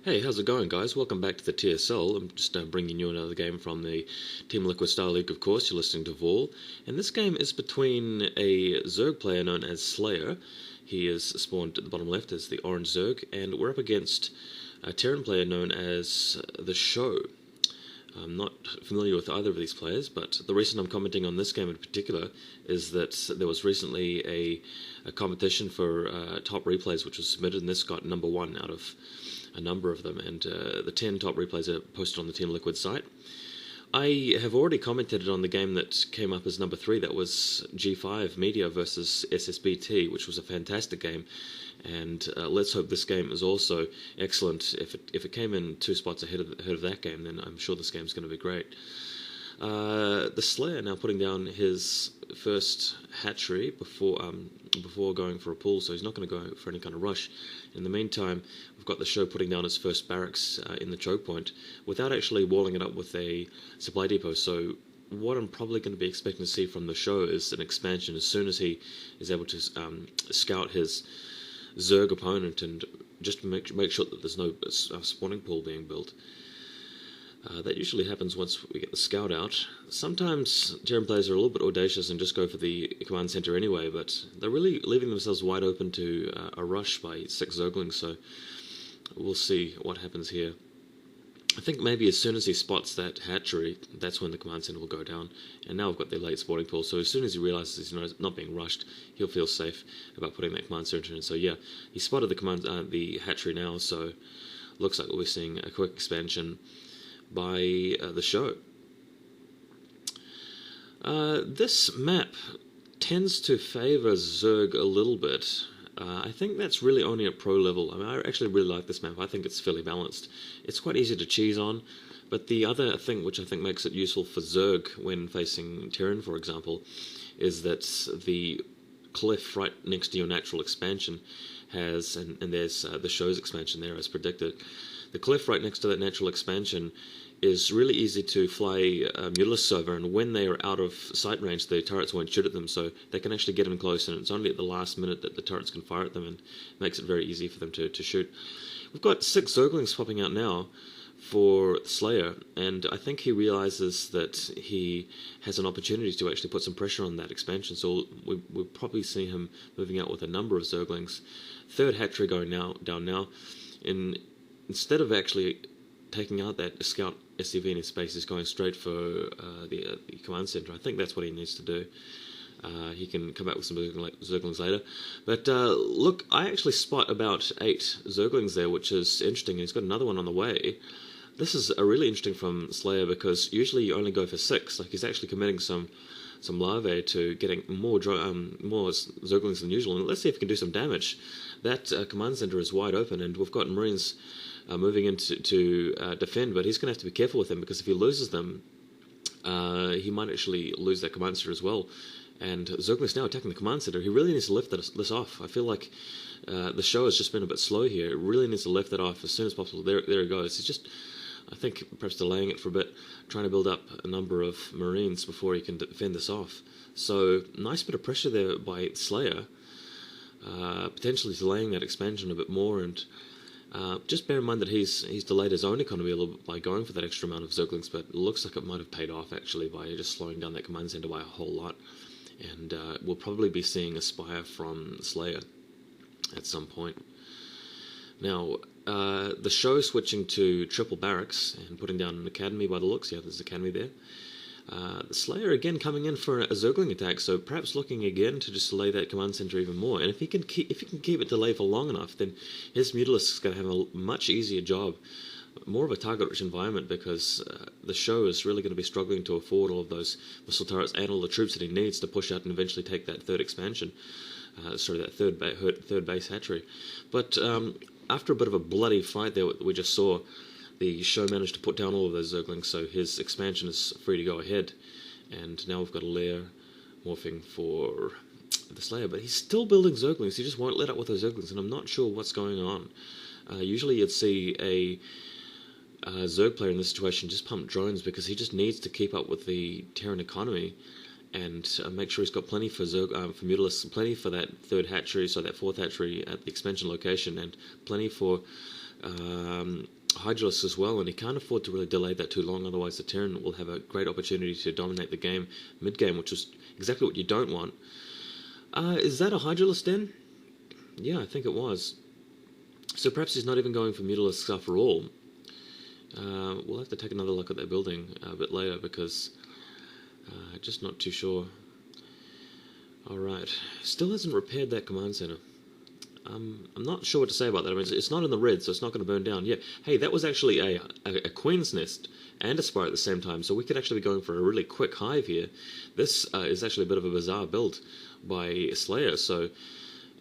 Hey, how's it going, guys? Welcome back to the TSL. I'm just bringing you another game from the Team Liquid Star League, of course. You're listening to Vol. And this game is between a Zerg player known as Slayer. He is spawned at the bottom left as the orange Zerg. And we're up against a Terran player known as TheShow. I'm not familiar with either of these players, but the reason I'm commenting on this game in particular is that there was recently a competition for top replays which was submitted, and this got number one out of a number of them, and the 10 top replays are posted on the Team Liquid site. I have already commented on the game that came up as number 3, that was G5 Media versus SSBT, which was a fantastic game, and let's hope this game is also excellent. If it came in 2 spots ahead of that game, then I'm sure this game's going to be great. The Slayer now putting down his first hatchery before going for a pull, so he's not going to go for any kind of rush. In the meantime, we've got the Show putting down his first barracks in the choke point without actually walling it up with a supply depot. So what I'm probably going to be expecting to see from the Show is an expansion as soon as he is able to scout his Zerg opponent and just make sure that there's no spawning pool being built. That usually happens once we get the scout out. Sometimes Terran players are a little bit audacious and just go for the command center anyway, but they're really leaving themselves wide open to a rush by 6 Zerglings, so we'll see what happens here. I think maybe as soon as he spots that hatchery, that's when the command center will go down. And now we've got the late spawning pool, so as soon as he realizes he's not being rushed, he'll feel safe about putting that command center in. So yeah, he spotted the hatchery now, so looks like we'll be seeing a quick expansion by the Show. This map tends to favor Zerg a little bit. I think that's really only at pro level. I mean, I actually really like this map. I think it's fairly balanced. It's quite easy to cheese on, but the other thing which I think makes it useful for Zerg when facing Terran, for example, is that the cliff right next to your natural expansion has, and there's the Show's expansion there as predicted. The cliff right next to that natural expansion is really easy to fly mutalisks over, and when they are out of sight range, the turrets won't shoot at them, so they can actually get in close, and it's only at the last minute that the turrets can fire at them, and it makes it very easy for them to shoot. We've got 6 Zerglings popping out now for Slayer, and I think he realizes that he has an opportunity to actually put some pressure on that expansion, so we'll probably see him moving out with a number of Zerglings. 3rd hatchery going down now. Instead of actually taking out that scout SCV in his space, is going straight for the command center. I think that's what he needs to do. He can come back with some Zerglings later. But look, I actually spot about 8 Zerglings there, which is interesting. He's got another one on the way. This is a really interesting from Slayer, because usually you only go for 6. Like, he's actually committing some larvae to getting more Zerglings than usual. And let's see if he can do some damage. That command center is wide open, and we've got Marines moving in to defend, but he's going to have to be careful with them, because if he loses them, he might actually lose that command center as well. And Zergling's now attacking the command center. He really needs to lift this off. I feel like the Show has just been a bit slow here. It really needs to lift it off as soon as possible. There it goes. He's just, I think, perhaps delaying it for a bit, trying to build up a number of Marines before he can defend this off. So, nice bit of pressure there by Slayer, potentially delaying that expansion a bit more, and just bear in mind that he's delayed his own economy a little bit by going for that extra amount of Zerglings, but it looks like it might have paid off actually by just slowing down that command center by a whole lot. And we'll probably be seeing a Spire from Slayer at some point. Now, the Show switching to triple barracks and putting down an academy by the looks. Yeah, there's an academy there. The Slayer again coming in for a Zergling attack, so perhaps looking again to just delay that command center even more. And if he can keep it delayed for long enough, then his Mutalisk is going to have a much easier job, more of a target-rich environment, because the Show is really going to be struggling to afford all of those missile turrets and all the troops that he needs to push out and eventually take that 3rd expansion. That third base hatchery. But after a bit of a bloody fight there we just saw, the Show managed to put down all of those Zerglings, so his expansion is free to go ahead. And now we've got a lair morphing for the Slayer, but he's still building Zerglings. He just won't let up with those Zerglings, and I'm not sure what's going on. Usually you'd see a Zerg player in this situation just pump drones, because he just needs to keep up with the Terran economy and make sure he's got plenty for Mutalisks, plenty for that 3rd hatchery, so that 4th hatchery at the expansion location, and plenty for Hydralisk as well, and he can't afford to really delay that too long, otherwise the Terran will have a great opportunity to dominate the game mid-game, which is exactly what you don't want. Is that a Hydralisk den? Yeah, I think it was. So perhaps he's not even going for Mutalisks after all. We'll have to take another look at that building a bit later, because just not too sure. Alright, still hasn't repaired that command center. I'm not sure what to say about that. I mean, it's not in the red, so it's not going to burn down. Yeah, hey, that was actually a Queen's Nest and a Spire at the same time, so we could actually be going for a really quick hive here. This is actually a bit of a bizarre build by Slayer, so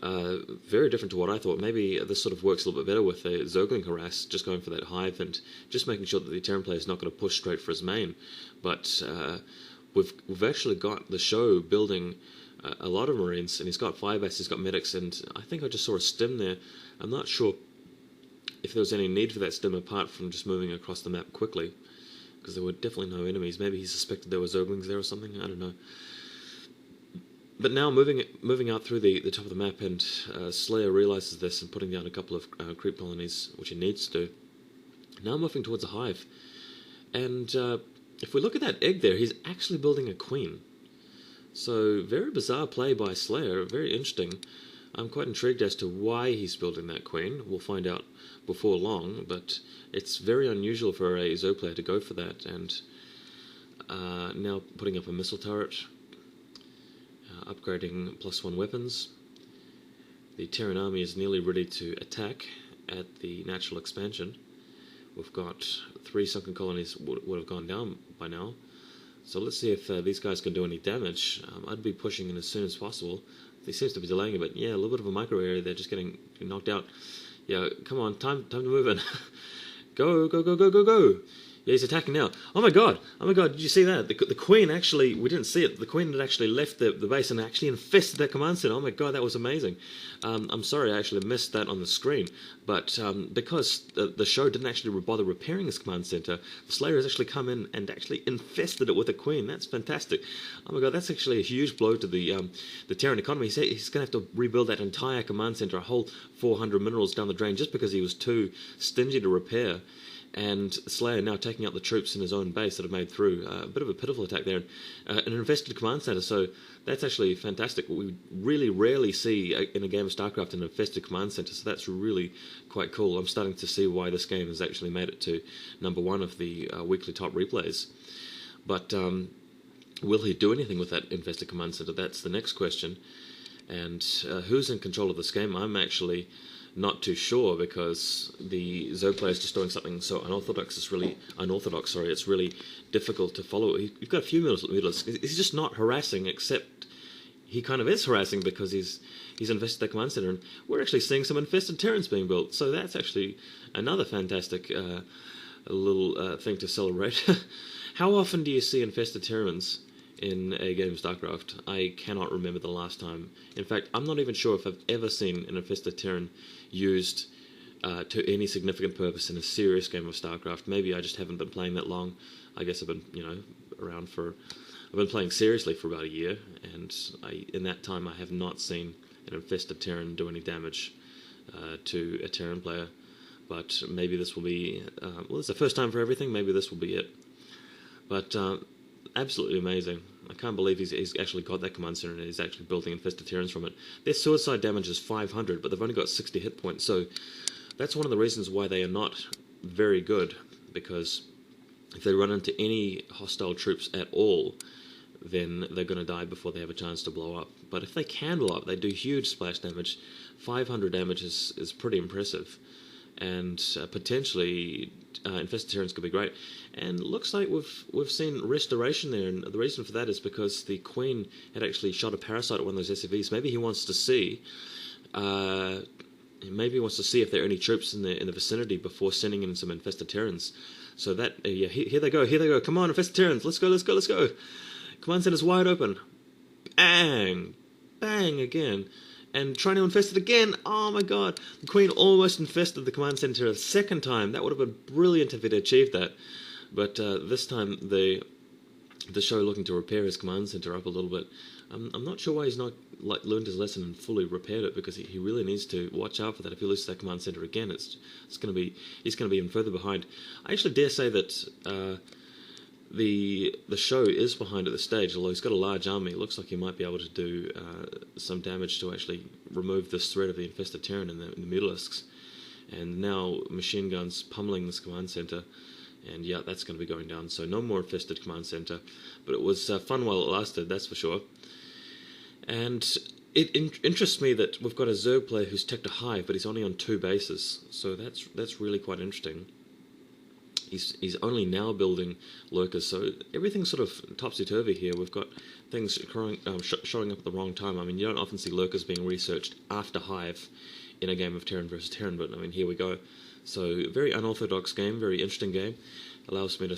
very different to what I thought. Maybe this sort of works a little bit better with a Zergling Harass, just going for that hive and just making sure that the Terran player is not going to push straight for his main. But we've actually got TheShow building a lot of Marines, and he's got Firebass, he's got Medics, and I think I just saw a stim there. I'm not sure if there was any need for that stim apart from just moving across the map quickly, because there were definitely no enemies. Maybe he suspected there were Zerglings there or something, I don't know. But now moving out through the top of the map, and Slayer realizes this and putting down a couple of creep colonies, which he needs to do. Now moving towards a hive, and if we look at that egg there, he's actually building a queen. So, very bizarre play by Slayer, very interesting. I'm quite intrigued as to why he's building that queen. We'll find out before long, but it's very unusual for a Zerg player to go for that. And now putting up a missile turret, upgrading +1 weapons. The Terran army is nearly ready to attack at the natural expansion. We've got 3 sunken colonies would have gone down by now. So let's see if these guys can do any damage. I'd be pushing in as soon as possible. He seems to be delaying a bit. Yeah, a little bit of a micro area there, just getting knocked out. Yeah, come on, time to move in. Go, go, go, go, go, go. Yeah, he's attacking now. Oh my god, did you see that? The Queen actually, we didn't see it, the Queen had actually left the base and actually infested that command center. Oh my god, that was amazing. I'm sorry I actually missed that on the screen, but because the show didn't actually bother repairing this command center, the Slayer has actually come in and actually infested it with a Queen. That's fantastic. Oh my god, that's actually a huge blow to the Terran economy. He's going to have to rebuild that entire command center, a whole 400 minerals down the drain, just because he was too stingy to repair. And Slayer now taking out the troops in his own base that have made through. A bit of a pitiful attack there. An infested command center, so that's actually fantastic. We really rarely see in a game of StarCraft an infested command center, so that's really quite cool. I'm starting to see why this game has actually made it to #1 of the weekly top replays. But will he do anything with that infested command center? That's the next question. And who's in control of this game? I'm actually not too sure, because the Zerg player is just doing something so unorthodox. It's really difficult to follow. You've got a few mutalisks. He's just not harassing, except he kind of is harassing because he's invested that command center, and we're actually seeing some infested Terrans being built. So that's actually another fantastic little thing to celebrate. How often do you see infested Terrans in a game of StarCraft? I cannot remember the last time. In fact, I'm not even sure if I've ever seen an infested Terran used to any significant purpose in a serious game of StarCraft. Maybe I just haven't been playing that long. I guess I've been, I've been playing seriously for about a year, and in that time I have not seen an infested Terran do any damage to a Terran player. But maybe this will be, it's the first time for everything, maybe this will be it. But absolutely amazing. I can't believe he's actually got that command center and he's actually building infested Terrans from it. Their suicide damage is 500, but they've only got 60 hit points, so that's one of the reasons why they are not very good, because if they run into any hostile troops at all, then they're going to die before they have a chance to blow up. But if they can blow up, they do huge splash damage. 500 damage is pretty impressive, and potentially infested Terrans could be great. And looks like we've seen restoration there, and the reason for that is because the Queen had actually shot a parasite at one of those SCVs. Maybe he wants to see, if there are any troops in the vicinity before sending in some infested Terrans. So that here they go. Come on, infested Terrans, let's go. Command center's wide open. Bang, bang again. And trying to infest it again. Oh my god. The Queen almost infested the command center a second time. That would have been brilliant if it had achieved that. But this time the show looking to repair his command center up a little bit. I'm not sure why he's not like learned his lesson and fully repaired it, because he really needs to watch out for that. If he loses that command center again, it's going to be he's going to be even further behind. I actually dare say that the show is behind at this stage, although he's got a large army. It looks like he might be able to do some damage to actually remove this threat of the infested Terran in the Mutalisks. And now machine guns pummeling this command center. And yeah, that's going to be going down. So no more infested command center. But it was fun while it lasted, that's for sure. And it interests me that we've got a Zerg player who's teched a hive, but he's only on 2 bases. So that's really quite interesting. He's only now building lurkers, so everything's sort of topsy-turvy here. We've got things showing up at the wrong time. I mean, you don't often see lurkers being researched after hive in a game of Terran versus Terran, but I mean, here we go. So very unorthodox game, very interesting game. Allows me to